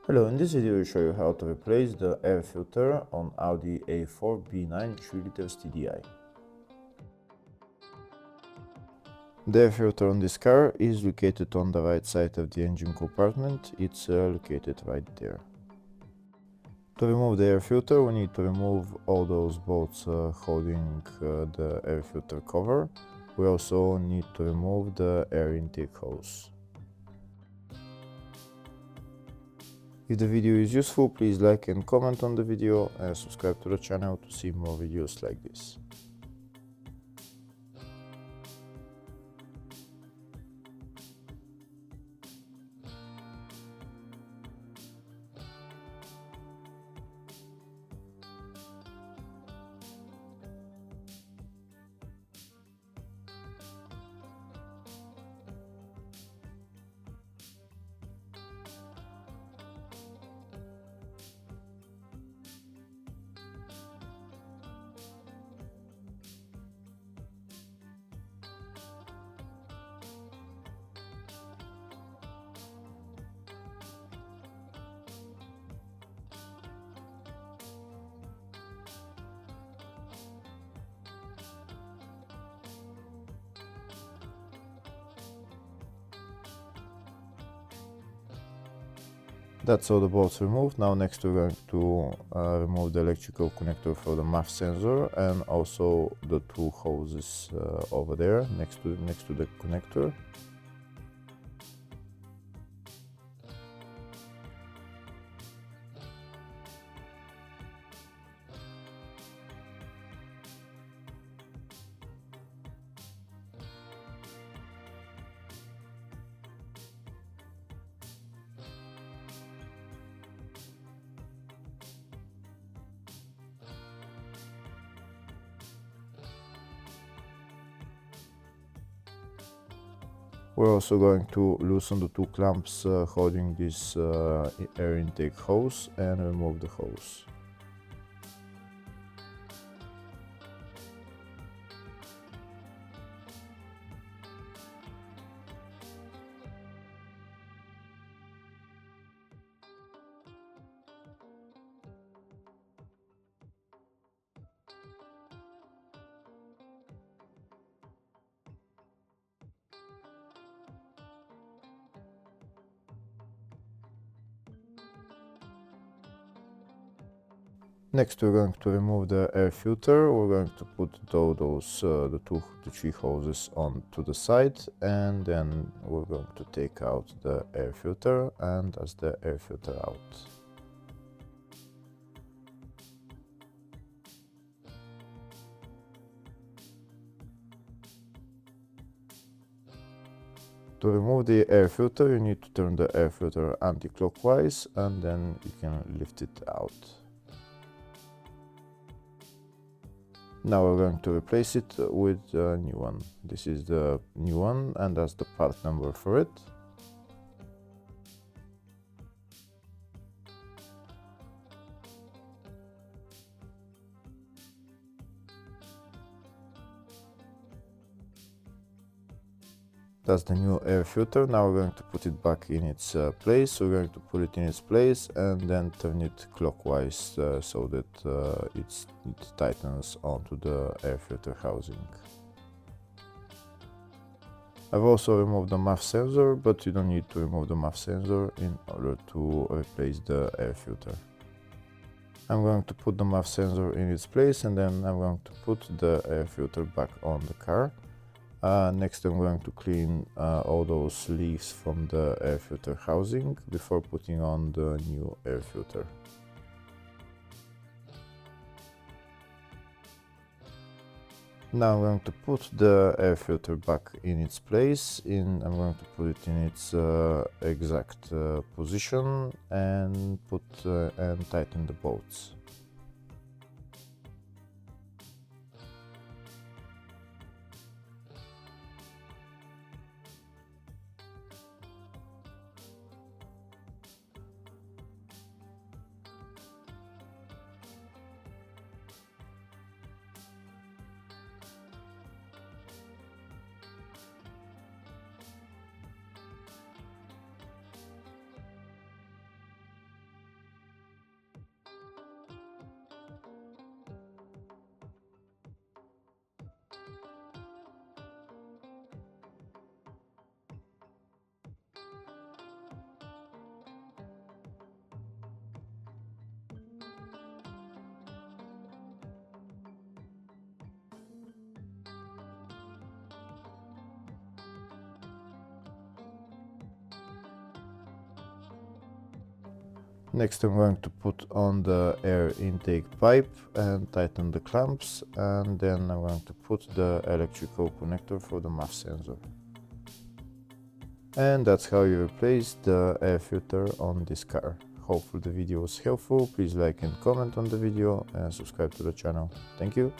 Hello, in this video I will show you how to replace the air filter on Audi A4 B9 3 liters TDI. The air filter on this car is located on the right side of the engine compartment. It's located right there. To remove the air filter, we need to remove all those bolts holding the air filter cover. We also need to remove the air intake hose. If the video is useful, please like and comment on the video and subscribe to the channel to see more videos like this. That's all the bolts removed. Now next we're going to remove the electrical connector for the MAF sensor and also the two hoses over there next to the connector. We're also going to loosen the two clamps holding this air intake hose and remove the hose. Next we're going to remove the air filter. We're going to put the three hoses on to the side, and then we're going to take out the air filter and that's the air filter out. To remove the air filter, you need to turn the air filter anti-clockwise and then you can lift it out. Now we're going to replace it with a new one. This is the new one and that's the part number for it. That's the new air filter. Now we're going to put it back in its place. We're going to put it in its place and then turn it clockwise so that it tightens onto the air filter housing. I've also removed the MAF sensor, but you don't need to remove the MAF sensor in order to replace the air filter. I'm going to put the MAF sensor in its place and then I'm going to put the air filter back on the car. Next I'm going to clean all those leaves from the air filter housing before putting on the new air filter. Now I'm going to put the air filter back in its place. I'm going to put it in its exact position and tighten the bolts. Next I'm going to put on the air intake pipe and tighten the clamps, and then I'm going to put the electrical connector for the MAF sensor. And that's how you replace the air filter on this car. Hopefully the video was helpful. Please like and comment on the video and subscribe to the channel. Thank you.